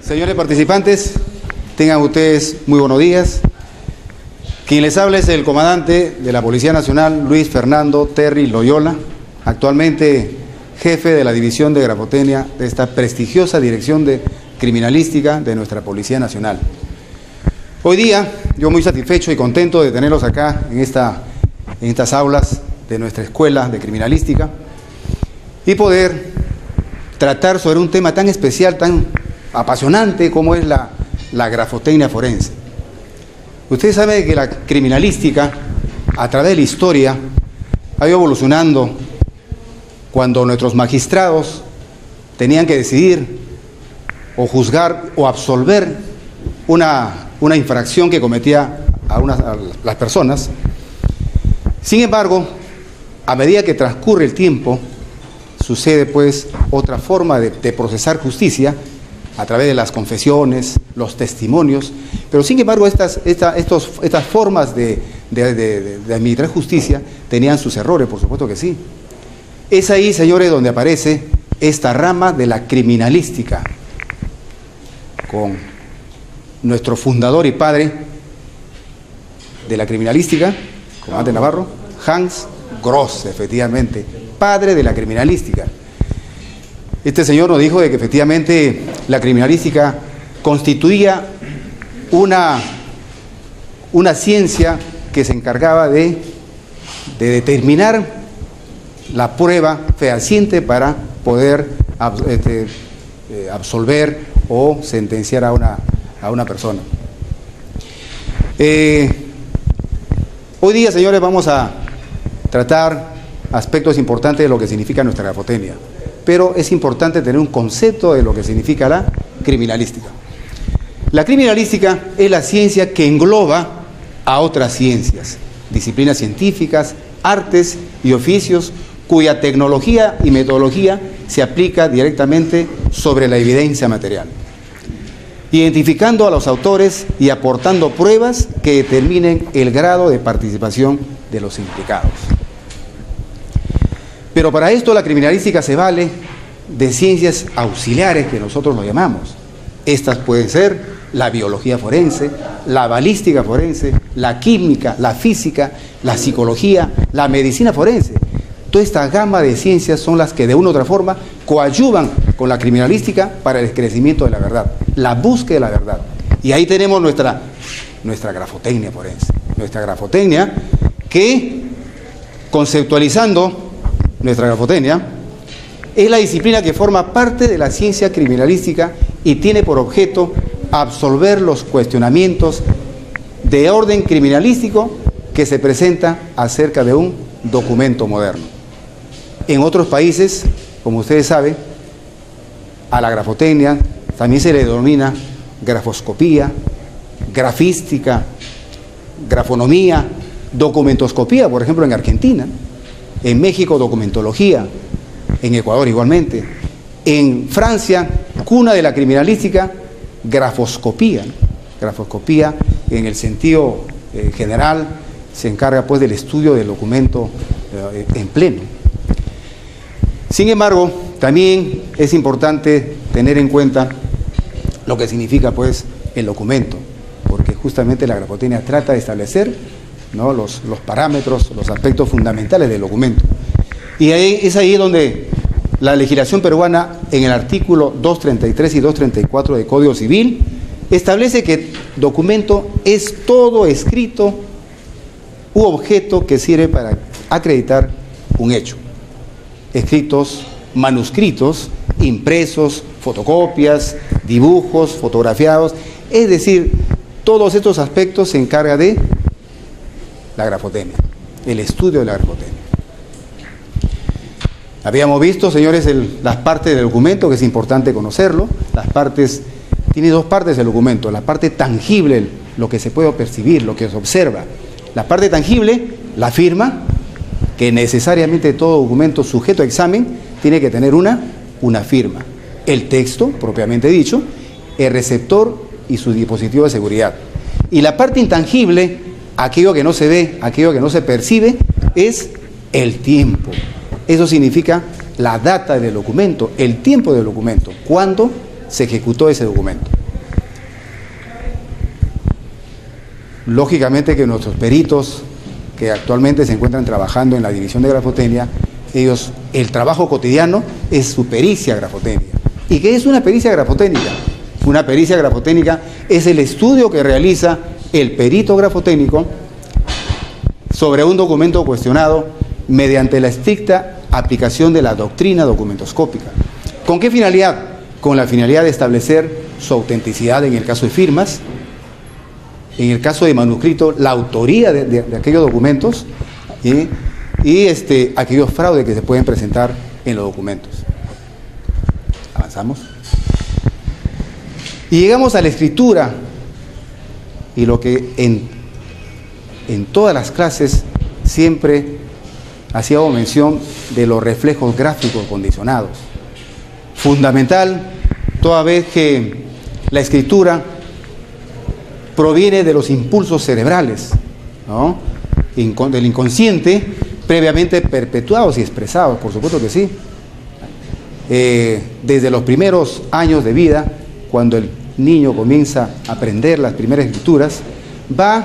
Señores participantes, tengan ustedes muy buenos días. Quien les habla es el comandante de la Policía Nacional, Luis Fernando Terry Loyola, actualmente jefe de la División de Grafotecnia de esta prestigiosa Dirección de Criminalística de nuestra Policía Nacional. Hoy día, yo muy satisfecho y contento de tenerlos acá en estas aulas de nuestra Escuela de Criminalística y poder tratar sobre un tema tan especial, tan apasionante como es la grafotecnia forense. Ustedes saben que la criminalística, a través de la historia, ha ido evolucionando cuando nuestros magistrados tenían que decidir o juzgar o absolver una infracción que cometía a las personas. Sin embargo, a medida que transcurre el tiempo, sucede pues otra forma de procesar justicia a través de las confesiones, los testimonios, pero sin embargo estas formas de administrar justicia tenían sus errores, por supuesto que sí. Es ahí, señores, donde aparece esta rama de la criminalística, con nuestro fundador y padre de la criminalística, comandante Navarro, Hans Gross, efectivamente, padre de la criminalística. Este señor nos dijo de que efectivamente la criminalística constituía una ciencia que se encargaba de determinar la prueba fehaciente para poder absolver o sentenciar a una persona. Hoy día, señores, vamos a tratar aspectos importantes de lo que significa nuestra grafotecnia, pero es importante tener un concepto de lo que significa la criminalística. La criminalística es la ciencia que engloba a otras ciencias, disciplinas científicas, artes y oficios, cuya tecnología y metodología se aplica directamente sobre la evidencia material, identificando a los autores y aportando pruebas que determinen el grado de participación de los implicados. Pero para esto la criminalística se vale de ciencias auxiliares que nosotros lo llamamos. Estas pueden ser la biología forense, la balística forense, la química, la física, la psicología, la medicina forense. Toda esta gama de ciencias son las que de una u otra forma coadyuvan con la criminalística para el esclarecimiento de la verdad, la búsqueda de la verdad. Y ahí tenemos nuestra grafotecnia forense. Nuestra grafotecnia que, conceptualizando nuestra grafotecnia, es la disciplina que forma parte de la ciencia criminalística y tiene por objeto absolver los cuestionamientos de orden criminalístico que se presenta acerca de un documento moderno. En otros países, como ustedes saben, a la grafotecnia también se le denomina grafoscopía, grafística, grafonomía, documentoscopía, por ejemplo en Argentina, en México documentología, en Ecuador igualmente, en Francia, cuna de la criminalística, grafoscopía, ¿no? Grafoscopía en el sentido general se encarga pues del estudio del documento en pleno. Sin embargo, también es importante tener en cuenta lo que significa pues el documento, porque justamente la grafotecnia trata de establecer, ¿no?, los parámetros, los aspectos fundamentales del documento. Y es ahí donde la legislación peruana, en el artículo 233 y 234 del Código Civil, establece que documento es todo escrito u objeto que sirve para acreditar un hecho. Escritos, manuscritos, impresos, fotocopias, dibujos, fotografiados, es decir, todos estos aspectos se encarga de la grafotecnia, el estudio de la grafotecnia. Habíamos visto, señores, las partes del documento, que es importante conocerlo. Tiene dos partes el documento: la parte tangible, lo que se puede percibir, lo que se observa. La parte tangible, la firma, que necesariamente todo documento sujeto a examen tiene que tener una firma. El texto, propiamente dicho, el receptor y su dispositivo de seguridad. Y la parte intangible, aquello que no se ve, aquello que no se percibe, es el tiempo. Eso significa la data del documento, el tiempo del documento, cuándo se ejecutó ese documento. Lógicamente que nuestros peritos que actualmente se encuentran trabajando en la división de grafotecnia, ellos, el trabajo cotidiano es su pericia grafotécnica. ¿Y qué es una pericia grafotécnica? Una pericia grafotécnica es el estudio que realiza el perito grafotécnico sobre un documento cuestionado mediante la estricta aplicación de la doctrina documentoscópica. ¿Con qué finalidad? Con la finalidad de establecer su autenticidad en el caso de firmas, en el caso de manuscrito, la autoría de aquellos documentos y aquellos fraudes que se pueden presentar en los documentos. Avanzamos. Y llegamos a la escritura, y lo que en todas las clases siempre hacíamos mención de los reflejos gráficos condicionados. Fundamental, toda vez que la escritura proviene de los impulsos cerebrales, ¿no? Del inconsciente, previamente perpetuados y expresados, por supuesto que sí. Desde los primeros años de vida, cuando el niño comienza a aprender las primeras escrituras, va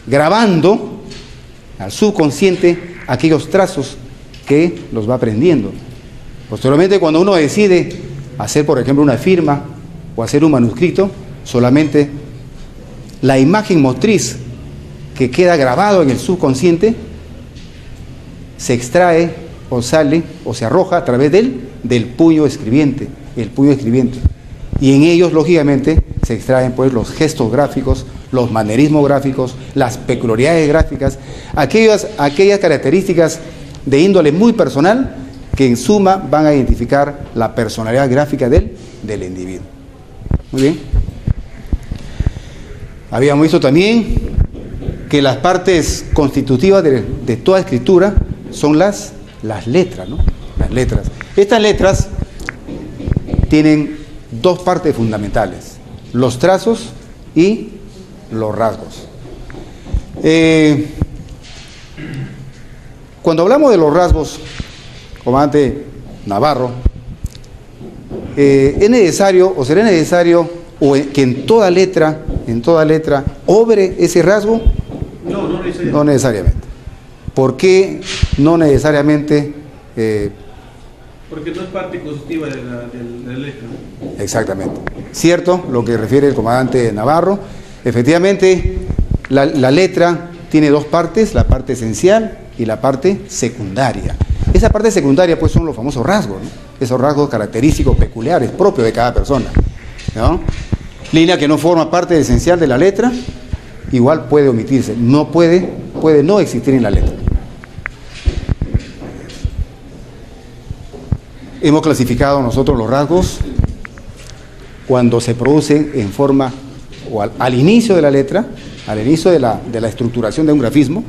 grabando al subconsciente aquellos trazos que los va aprendiendo. Posteriormente, cuando uno decide hacer, por ejemplo, una firma o hacer un manuscrito, solamente la imagen motriz que queda grabado en el subconsciente se extrae o sale o se arroja a través del puño escribiente, el puño escribiente. Y en ellos, lógicamente, se extraen pues los gestos gráficos, los manerismos gráficos, las peculiaridades gráficas, aquellas características de índole muy personal que en suma van a identificar la personalidad gráfica del individuo. Muy bien. Habíamos visto también que las partes constitutivas de toda escritura son las letras, ¿no? Las letras. Estas letras tienen dos partes fundamentales: los trazos y los rasgos. Cuando hablamos de los rasgos, comandante Navarro, es necesario o será necesario que en toda letra obre ese rasgo. No necesariamente. ¿Por qué no necesariamente? Porque no es parte constitutiva de la letra. Exactamente. Cierto, lo que refiere el comandante Navarro. Efectivamente, la letra tiene dos partes, la parte esencial y la parte secundaria. Esa parte secundaria pues son los famosos rasgos, ¿no? Esos rasgos característicos peculiares, propios de cada persona, ¿no? Línea que no forma parte esencial de la letra, igual puede omitirse, no puede no existir en la letra. Hemos clasificado nosotros los rasgos cuando se producen en forma o al inicio de la letra, al inicio de la estructuración de un grafismo,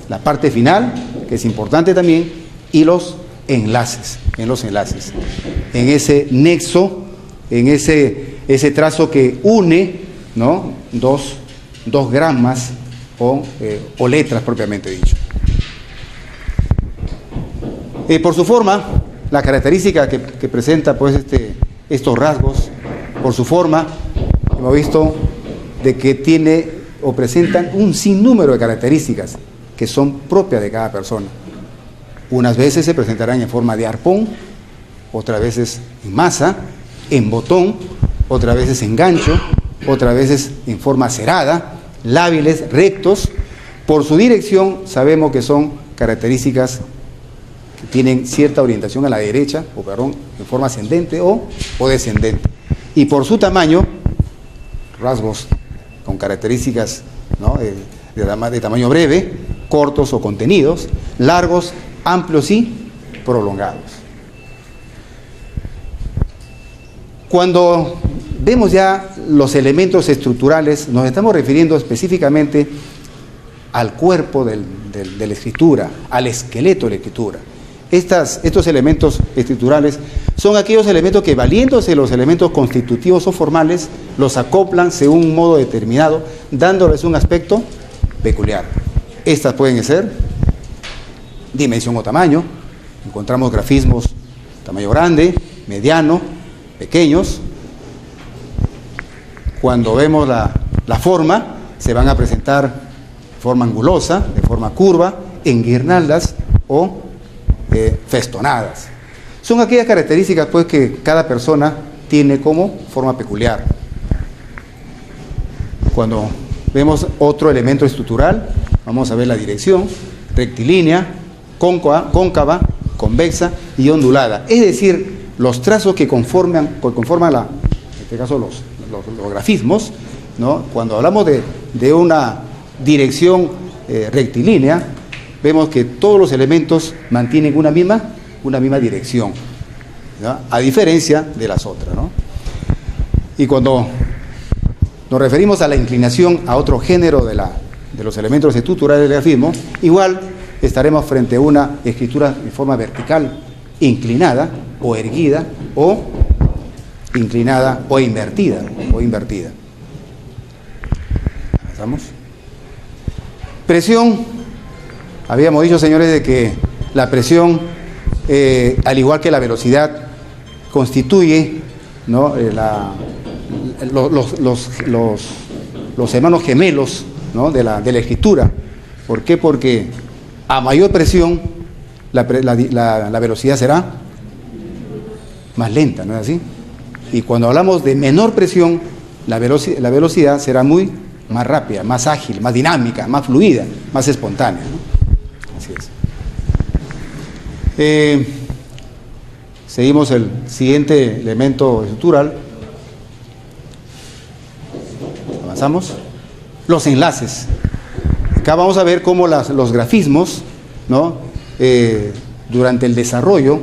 la parte final, que es importante también, y los enlaces, en ese nexo, en ese trazo que une, ¿no? dos gramas o letras propiamente dicho. Por su forma, la característica que presenta pues estos rasgos, por su forma, hemos visto de que tiene o presentan un sinnúmero de características que son propias de cada persona. Unas veces se presentarán en forma de arpón, otras veces en masa, en botón, otras veces en gancho, otras veces en forma cerada, lábiles, rectos. Por su dirección sabemos que son características que tienen cierta orientación a la derecha, en forma ascendente o descendente. Y por su tamaño, rasgos con características, ¿no? de tamaño breve, cortos o contenidos, largos, amplios y prolongados. Cuando vemos ya los elementos estructurales, nos estamos refiriendo específicamente al cuerpo de la escritura, al esqueleto de la escritura. Estos elementos estructurales son aquellos elementos que, valiéndose de los elementos constitutivos o formales, los acoplan según un modo determinado, dándoles un aspecto peculiar. Estas pueden ser dimensión o tamaño. Encontramos grafismos tamaño grande, mediano, pequeños. Cuando vemos la forma, se van a presentar de forma angulosa, de forma curva, en guirnaldas o festonadas. Son aquellas características pues que cada persona tiene como forma peculiar. Cuando vemos otro elemento estructural, vamos a ver la dirección rectilínea, cóncava, convexa y ondulada. Es decir, los trazos que conforman en este caso los grafismos, ¿no? Cuando hablamos de una dirección rectilínea, vemos que todos los elementos mantienen una misma dirección, ¿no? A diferencia de las otras, ¿no? Y cuando nos referimos a la inclinación a otro género de los elementos estructurales del grafismo, igual estaremos frente a una escritura en forma vertical, inclinada o erguida, o inclinada o invertida. ¿Avanzamos? Presión. Habíamos dicho, señores, de que la presión, al igual que la velocidad, constituye, ¿no?, los hermanos gemelos, ¿no?, de la escritura. ¿Por qué? Porque a mayor presión la velocidad será más lenta, ¿no es así? Y cuando hablamos de menor presión, la velocidad será más rápida, más ágil, más dinámica, más fluida, más espontánea, ¿no? Así es. Seguimos el siguiente elemento estructural. Avanzamos. Los enlaces. Acá vamos a ver cómo los grafismos, ¿no?, durante el desarrollo,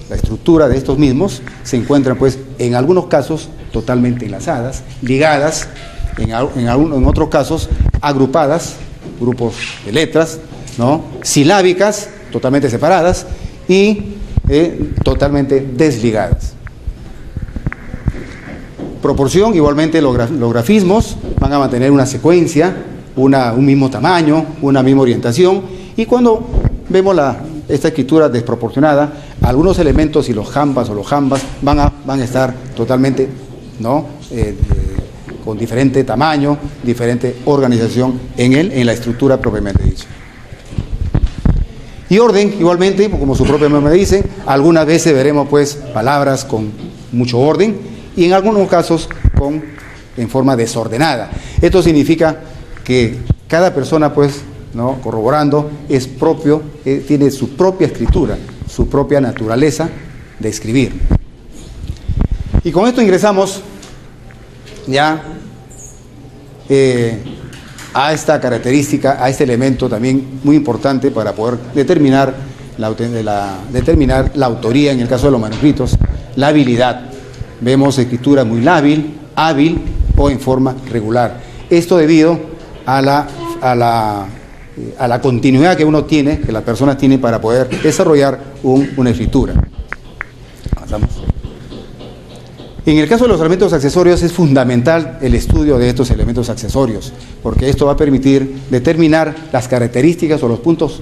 la estructura de estos mismos, se encuentran, pues, en algunos casos totalmente enlazadas, ligadas, en otros casos agrupadas, grupos de letras, ¿no?, silábicas, totalmente separadas, y totalmente desligadas. Proporción, igualmente los grafismos van a mantener una secuencia, un mismo tamaño, una misma orientación, y cuando vemos esta escritura desproporcionada, algunos elementos y los jambas o los jambas van a estar totalmente, ¿no?, con diferente tamaño, diferente organización en la estructura propiamente dicha. Y orden, igualmente, como su propio nombre dice, algunas veces veremos, pues, palabras con mucho orden y en algunos casos en forma desordenada. Esto significa que cada persona, pues, ¿no?, corroborando, es propio, tiene su propia escritura, su propia naturaleza de escribir. Y con esto ingresamos ya a esta característica, a este elemento también muy importante para poder determinar la autoría en el caso de los manuscritos, la habilidad. Vemos escritura muy hábil o en forma regular. Esto debido a la continuidad que uno tiene, que la persona tiene para poder desarrollar una escritura. Avanzamos. En el caso de los elementos accesorios es fundamental el estudio de estos elementos accesorios, porque esto va a permitir determinar las características o los puntos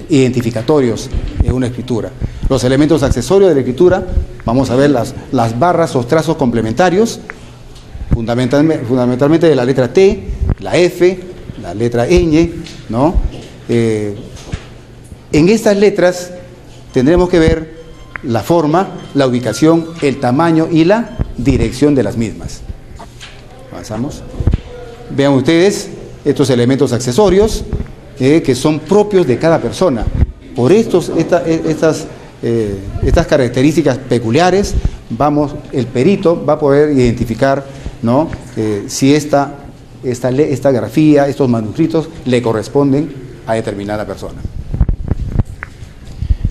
identificatorios de una escritura. Los elementos accesorios de la escritura, vamos a ver las barras o trazos complementarios, fundamentalmente de la letra T, la F, la letra ñ, ¿no? En estas letras tendremos que ver la forma, la ubicación, el tamaño y la dirección de las mismas. Avanzamos. Vean ustedes estos elementos accesorios que son propios de cada persona. Por estas características peculiares, el perito va a poder identificar, ¿no?, si esta grafía, estos manuscritos le corresponden a determinada persona.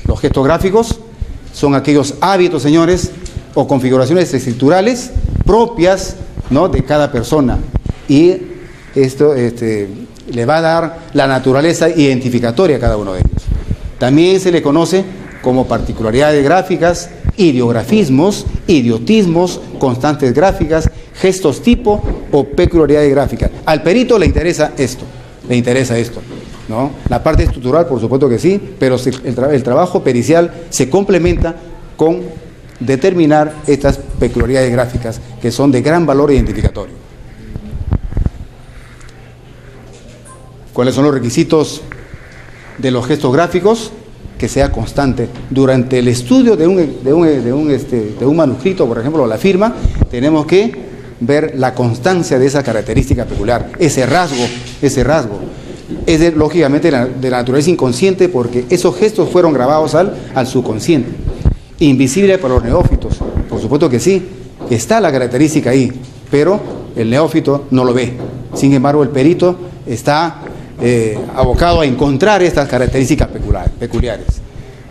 Los gestos gráficos son aquellos hábitos, señores, o configuraciones escriturales propias, ¿no?, de cada persona, y esto le va a dar la naturaleza identificatoria a cada uno de ellos. También se le conoce como particularidades gráficas, ideografismos, idiotismos, constantes gráficas, gestos tipo o peculiaridades gráficas. Al perito le interesa esto. le interesa esto, ¿no? La parte estructural, por supuesto que sí, pero el trabajo pericial se complementa con determinar estas peculiaridades gráficas que son de gran valor identificatorio. ¿Cuáles son los requisitos de los gestos gráficos? Que sea constante. Durante el estudio de un manuscrito, por ejemplo, la firma, tenemos que ver la constancia de esa característica peculiar, ese rasgo. Es lógicamente de la naturaleza inconsciente, porque esos gestos fueron grabados al subconsciente. Invisible para los neófitos, por supuesto que sí, está la característica ahí, pero el neófito no lo ve. Sin embargo, el perito está abocado a encontrar estas características peculiares.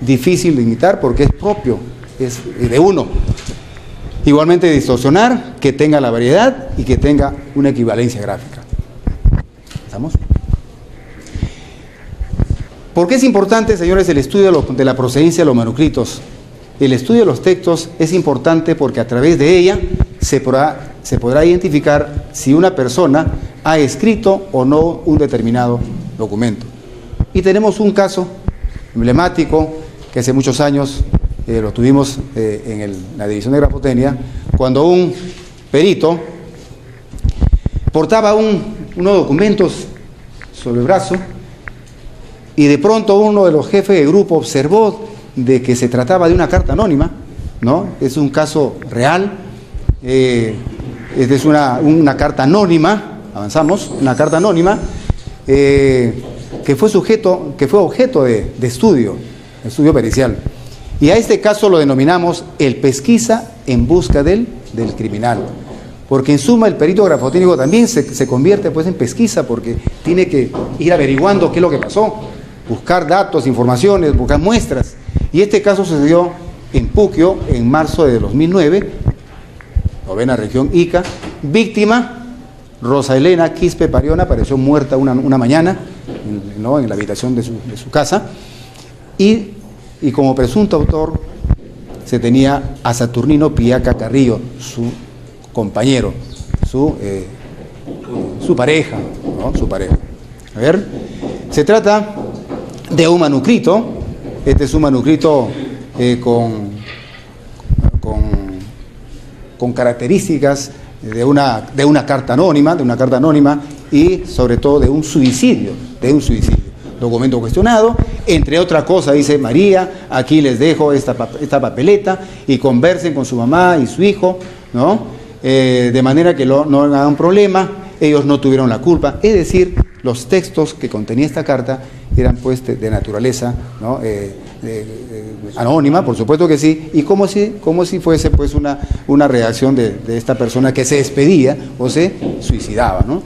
Difícil de imitar porque es propio, es de uno. Igualmente distorsionar, que tenga la variedad y que tenga una equivalencia gráfica. ¿Estamos? ¿Por qué es importante, señores, el estudio de la procedencia de los manuscritos? El estudio de los textos es importante porque a través de ella se podrá identificar si una persona ha escrito o no un determinado documento. Y tenemos un caso emblemático que hace muchos años lo tuvimos en la división de grafotecnia, cuando un perito portaba unos documentos sobre el brazo y de pronto uno de los jefes de grupo observó de que se trataba de una carta anónima, ¿no? Es un caso real, es una carta anónima, avanzamos, una carta anónima que fue objeto de estudio pericial. Y a este caso lo denominamos el pesquisa en busca del criminal. Porque en suma el perito grafotécnico también se convierte pues en pesquisa, porque tiene que ir averiguando qué es lo que pasó, buscar datos, informaciones, buscar muestras. Y este caso sucedió en Puquio en marzo de 2009, novena región Ica. Víctima, Rosa Elena Quispe Pariona, apareció muerta una mañana en la habitación de su casa. Y como presunto autor se tenía a Saturnino Piaca Carrillo, su compañero, su pareja, ¿no? Su pareja. A ver, se trata de un manuscrito. Este es un manuscrito con características de una carta anónima y sobre todo de un suicidio. Documento cuestionado, entre otras cosas dice: María, aquí les dejo esta papeleta y conversen con su mamá y su hijo, ¿no? De manera que no hagan problema, ellos no tuvieron la culpa. Es decir, los textos que contenía esta carta eran pues de naturaleza, ¿no? Anónima, por supuesto que sí, y como si fuese pues una reacción de esta persona que se despedía o se suicidaba, ¿no?